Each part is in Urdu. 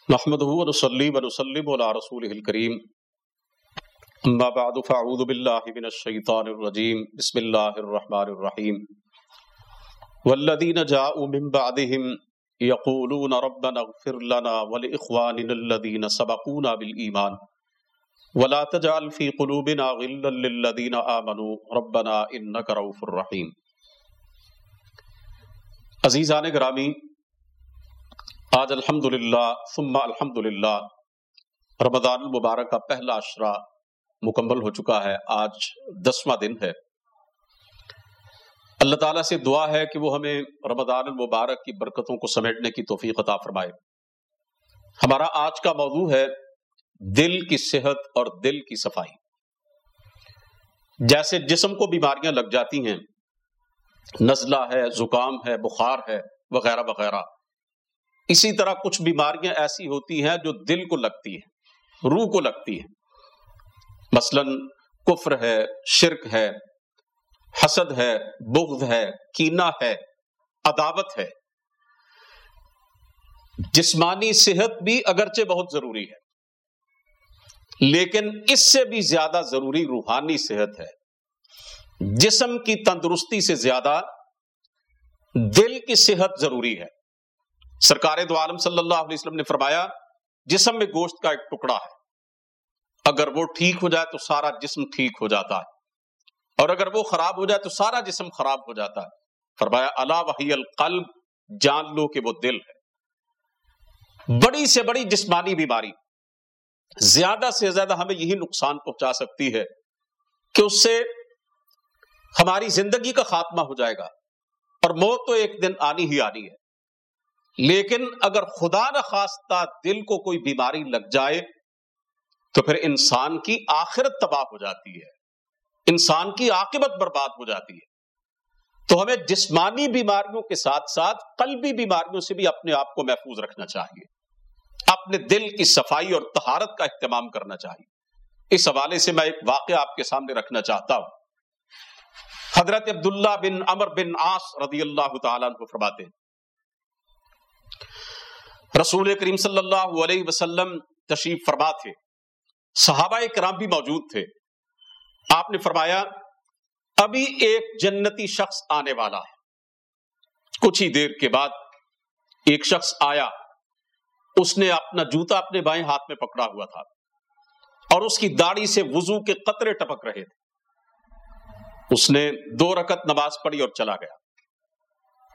نحمده ونصلي ونسلم على رسوله الكريم اما بعد فاعوذ بالله من الشيطان الرجيم بسم الله الرحمن الرحيم والذين جاءوا من بعدهم يقولون ربنا اغفر لنا ولإخواننا الذين سبقونا بالإيمان ولا تجعل في قلوبنا غلا للذين آمنوا ربنا إنك رؤوف رحيم۔ عزیزان گرامی، آج الحمدللہ ثم الحمدللہ رمضان المبارک کا پہلا عشرہ مکمل ہو چکا ہے۔ آج 10واں دن ہے۔ اللہ تعالیٰ سے دعا ہے کہ وہ ہمیں رمضان المبارک کی برکتوں کو سمیٹنے کی توفیق عطا فرمائے۔ ہمارا آج کا موضوع ہے دل کی صحت اور دل کی صفائی۔ جیسے جسم کو بیماریاں لگ جاتی ہیں، نزلہ ہے، زکام ہے، بخار ہے، وغیرہ وغیرہ، اسی طرح کچھ بیماریاں ایسی ہوتی ہیں جو دل کو لگتی ہیں، روح کو لگتی ہیں۔ مثلا کفر ہے، شرک ہے، حسد ہے، بغض ہے، کینہ ہے، عداوت ہے۔ جسمانی صحت بھی اگرچہ بہت ضروری ہے، لیکن اس سے بھی زیادہ ضروری روحانی صحت ہے۔ جسم کی تندرستی سے زیادہ دل کی صحت ضروری ہے۔ سرکار دو عالم صلی اللہ علیہ وسلم نے فرمایا، جسم میں گوشت کا ایک ٹکڑا ہے، اگر وہ ٹھیک ہو جائے تو سارا جسم ٹھیک ہو جاتا ہے، اور اگر وہ خراب ہو جائے تو سارا جسم خراب ہو جاتا ہے۔ فرمایا الا وہی القلب، جان لو کہ وہ دل ہے۔ بڑی سے بڑی جسمانی بیماری زیادہ سے زیادہ ہمیں یہی نقصان پہنچا سکتی ہے کہ اس سے ہماری زندگی کا خاتمہ ہو جائے گا، اور موت تو ایک دن آنی ہی آنی ہے۔ لیکن اگر خدا نخواستہ دل کو کوئی بیماری لگ جائے تو پھر انسان کی آخرت تباہ ہو جاتی ہے، انسان کی عاقبت برباد ہو جاتی ہے۔ تو ہمیں جسمانی بیماریوں کے ساتھ ساتھ قلبی بیماریوں سے بھی اپنے آپ کو محفوظ رکھنا چاہیے، اپنے دل کی صفائی اور طہارت کا اہتمام کرنا چاہیے۔ اس حوالے سے میں ایک واقعہ آپ کے سامنے رکھنا چاہتا ہوں۔ حضرت عبداللہ بن عمر بن عاص رضی اللہ تعالیٰ عنہ فرماتے ہیں، رسول کریم صلی اللہ علیہ وسلم تشریف فرما تھے، صحابہ کرام بھی موجود تھے۔ آپ نے فرمایا، ابھی ایک جنتی شخص آنے والا ہے۔ کچھ ہی دیر کے بعد ایک شخص آیا، اس نے اپنا جوتا اپنے بائیں ہاتھ میں پکڑا ہوا تھا، اور اس کی داڑھی سے وضو کے قطرے ٹپک رہے تھے۔ اس نے 2 رکعت نماز پڑھی اور چلا گیا۔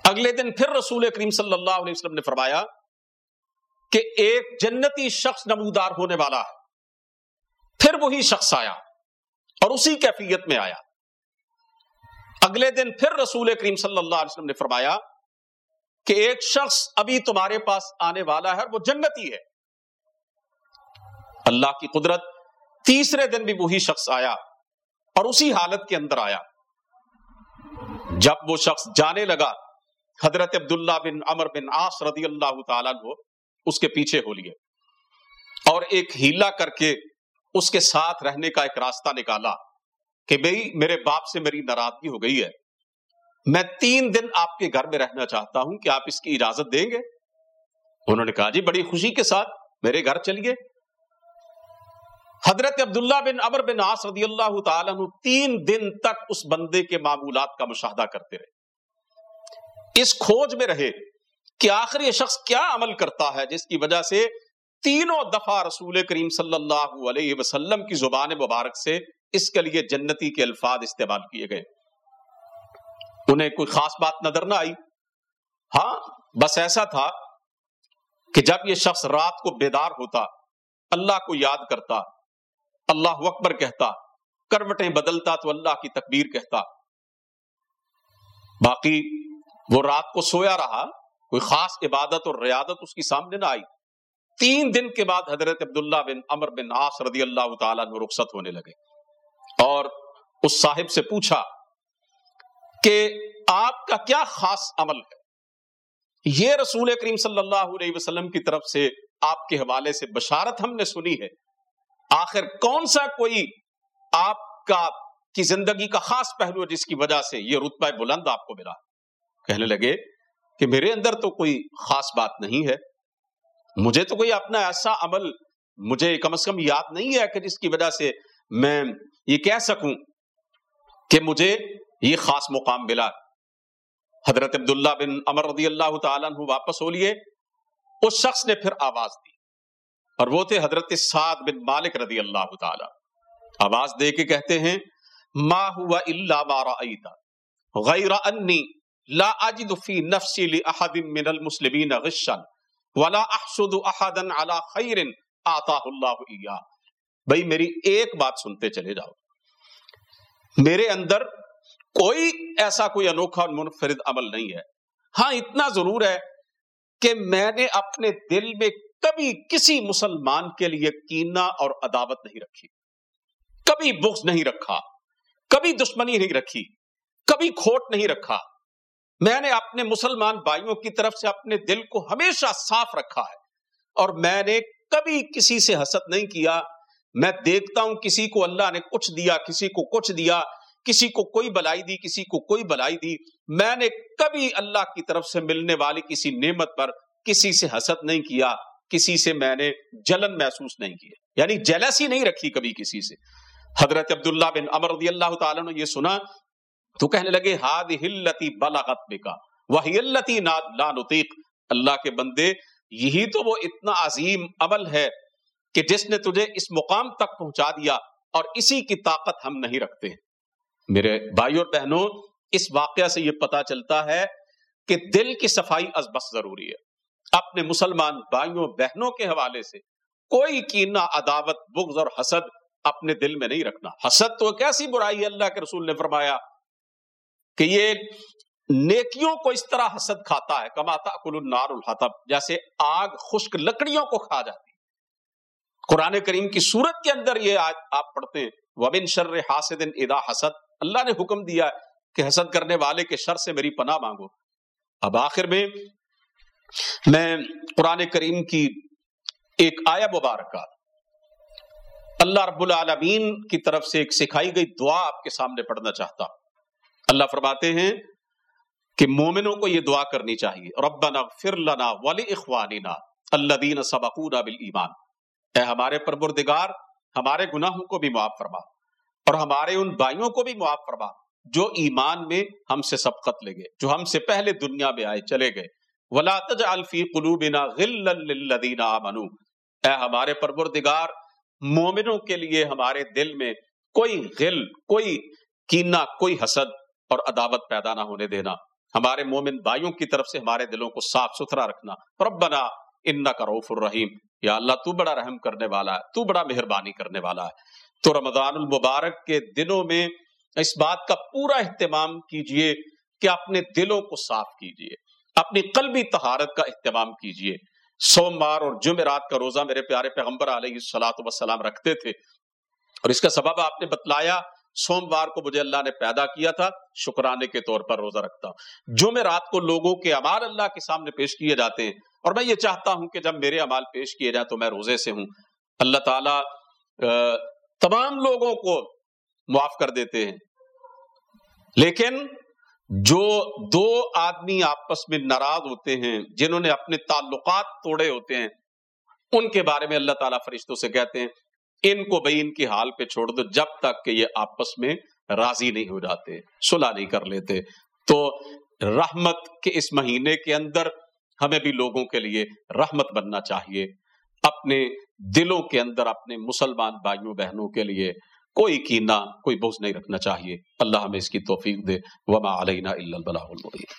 اگلے دن پھر رسول کریم صلی اللہ علیہ وسلم نے فرمایا کہ ایک جنتی شخص نمودار ہونے والا ہے۔ پھر وہی شخص آیا اور اسی کیفیت میں آیا۔ اگلے دن پھر رسول کریم صلی اللہ علیہ وسلم نے فرمایا کہ ایک شخص ابھی تمہارے پاس آنے والا ہے اور وہ جنتی ہے۔ اللہ کی قدرت، تیسرے دن بھی وہی شخص آیا اور اسی حالت کے اندر آیا۔ جب وہ شخص جانے لگا، حضرت عبداللہ بن عمر بن عاص رضی اللہ تعالیٰ عنہ اس کے پیچھے ہو لیے اور ایک ہیلا کر کے اس کے ساتھ رہنے کا ایک راستہ نکالا کہ بھئی میرے باپ سے میری ناراضگی ہو گئی ہے، میں 3 دن آپ کے گھر میں رہنا چاہتا ہوں، کہ آپ اس کی اجازت دیں گے؟ انہوں نے کہا جی بڑی خوشی کے ساتھ، میرے گھر چلیے۔ حضرت عبداللہ بن عمر بن عاص رضی اللہ تعالیٰ عنہ 3 دن تک اس بندے کے معمولات کا مشاہدہ کرتے رہے، اس کھوج میں رہے کہ آخر یہ شخص کیا عمل کرتا ہے جس کی وجہ سے 3 دفعہ رسول کریم صلی اللہ علیہ وسلم کی زبان مبارک سے اس کے لیے جنتی کے الفاظ استعمال کیے گئے۔ انہیں کوئی خاص بات نظر نہ آئی، ہاں بس ایسا تھا کہ جب یہ شخص رات کو بیدار ہوتا، اللہ کو یاد کرتا، اللہ اکبر کہتا، کروٹیں بدلتا تو اللہ کی تکبیر کہتا، باقی وہ رات کو سویا رہا، کوئی خاص عبادت اور ریاضت اس کی سامنے نہ آئی۔ 3 دن کے بعد حضرت عبداللہ بن عمر بن عاص رضی اللہ تعالیٰ عنہ رخصت ہونے لگے اور اس صاحب سے پوچھا کہ آپ کا کیا خاص عمل ہے؟ یہ رسول کریم صلی اللہ علیہ وسلم کی طرف سے آپ کے حوالے سے بشارت ہم نے سنی ہے، آخر کون سا کوئی آپ کی زندگی کا خاص پہلو ہے جس کی وجہ سے یہ رتبہ بلند آپ کو ملا؟ کہنے لگے کہ میرے اندر تو کوئی خاص بات نہیں ہے، مجھے تو کوئی اپنا ایسا عمل مجھے کم از کم یاد نہیں ہے کہ جس کی وجہ سے میں یہ کہہ سکوں کہ مجھے یہ خاص مقام ملا۔ حضرت عبداللہ بن عمر رضی اللہ تعالیٰ عنہ واپس ہو لیے، اس شخص نے پھر آواز دی، اور وہ تھے حضرت سعد بن مالک رضی اللہ تعالیٰ۔ آواز دے کے کہتے ہیں ما ہوا الا ما رأیت غیر انی لا اجد فی نفسی لأحد من المسلمین غشا ولا احسد احدا علی خیر آتاہ اللہ ایاہ۔ بھئی میری ایک بات سنتے چلے جاؤ، میرے اندر کوئی ایسا کوئی انوکھا اور منفرد عمل نہیں ہے، ہاں اتنا ضرور ہے کہ میں نے اپنے دل میں کبھی کسی مسلمان کے لیے کینہ اور عداوت نہیں رکھی، کبھی بغض نہیں رکھا، کبھی دشمنی نہیں رکھی، کبھی کھوٹ نہیں رکھا۔ میں نے اپنے مسلمان بھائیوں کی طرف سے اپنے دل کو ہمیشہ صاف رکھا ہے، اور میں نے کبھی کسی سے حسد نہیں کیا۔ میں دیکھتا ہوں کسی کو اللہ نے کچھ دیا، کسی کو کچھ دیا، کسی کو کوئی بلائی دی، کسی کو کوئی بلائی دی، میں نے کبھی اللہ کی طرف سے ملنے والی کسی نعمت پر کسی سے حسد نہیں کیا، کسی سے میں نے جلن محسوس نہیں کیا، یعنی جیلسی نہیں رکھی کبھی کسی سے۔ حضرت عبداللہ بن عمر رضی اللہ تعالیٰ نے یہ سنا تو کہنے لگے ہذہ التی بلغت بک وہی التی لا نطیق۔ اللہ کے بندے، یہی تو وہ اتنا عظیم عمل ہے کہ جس نے تجھے اس مقام تک پہنچا دیا، اور اسی کی طاقت ہم نہیں رکھتے۔ میرے بھائیوں اور بہنوں، اس واقعہ سے یہ پتا چلتا ہے کہ دل کی صفائی از بس ضروری ہے۔ اپنے مسلمان بھائیوں بہنوں کے حوالے سے کوئی کینہ، عداوت، بغض اور حسد اپنے دل میں نہیں رکھنا۔ حسد تو کیسی برائی ہے، اللہ کے رسول نے فرمایا کہ یہ نیکیوں کو اس طرح حسد کھاتا ہے کما تأکل النار الحطب، جیسے آگ خشک لکڑیوں کو کھا جاتی ہے۔ قرآن کریم کی سورت کے اندر یہ آج آپ پڑھتے ہیں وَمِن شَرِّ حَاسِدٍ اِذَا حَسَد، اللہ نے حکم دیا کہ حسد کرنے والے کے شر سے میری پناہ مانگو۔ اب آخر میں قرآن کریم کی ایک آیہ مبارکہ اللہ رب العالمین کی طرف سے ایک سکھائی گئی دعا آپ کے سامنے پڑھنا چاہتا ہوں۔ اللہ فرماتے ہیں کہ مومنوں کو یہ دعا کرنی چاہیے، ربنا اغفر لنا ولاخواننا الذین سبقونا بالایمان، اے ہمارے پروردگار ہمارے گناہوں کو بھی معاف فرما، اور ہمارے ان بھائیوں کو بھی معاف فرما جو ایمان میں ہم سے سبقت لے گئے، جو ہم سے پہلے دنیا میں آئے چلے گئے۔ ولا تجعل فی قلوبنا غلا للذین آمنوا، اے ہمارے پروردگار مومنوں کے لیے ہمارے دل میں کوئی غل، کوئی کینہ، کوئی حسد اور عداوت پیدا نہ ہونے دینا۔ ہمارے مومن بھائیوں کی طرف سے ہمارے دلوں کو صاف ستھرا رکھنا۔ ربنا انک رؤوف الرحیم، یا اللہ تو بڑا رحم کرنے والا ہے، تو بڑا مہربانی کرنے والا ہے۔ تو رمضان المبارک کے دنوں میں اس بات کا پورا اہتمام کیجئے کہ اپنے دلوں کو صاف کیجئے، اپنی قلبی طہارت کا اہتمام کیجئے۔ سوموار اور جمعرات کا روزہ میرے پیارے پیغمبر علیہ الصلوۃ والسلام رکھتے تھے، اور اس کا سبب آپ نے بتلایا، سوموار کو مجھے اللہ نے پیدا کیا تھا، شکرانے کے طور پر روزہ رکھتا ہوں۔ جمعرات کو لوگوں کے اعمال اللہ کے سامنے پیش کیے جاتے ہیں، اور میں یہ چاہتا ہوں کہ جب میرے اعمال پیش کیے جائیں تو میں روزے سے ہوں۔ اللہ تعالیٰ تمام لوگوں کو معاف کر دیتے ہیں، لیکن جو دو آدمی آپس میں ناراض ہوتے ہیں، جنہوں نے اپنے تعلقات توڑے ہوتے ہیں، ان کے بارے میں اللہ تعالیٰ فرشتوں سے کہتے ہیں ان کو بھئی ان کی حال پہ چھوڑ دو جب تک کہ یہ آپس میں راضی نہیں ہو جاتے، صلح نہیں کر لیتے۔ تو رحمت کے اس مہینے کے اندر ہمیں بھی لوگوں کے لیے رحمت بننا چاہیے، اپنے دلوں کے اندر اپنے مسلمان بھائیوں بہنوں کے لیے کوئی کینہ، کوئی بغض نہیں رکھنا چاہیے۔ اللہ ہمیں اس کی توفیق دے۔ وما علینا الا البلاغ المبین۔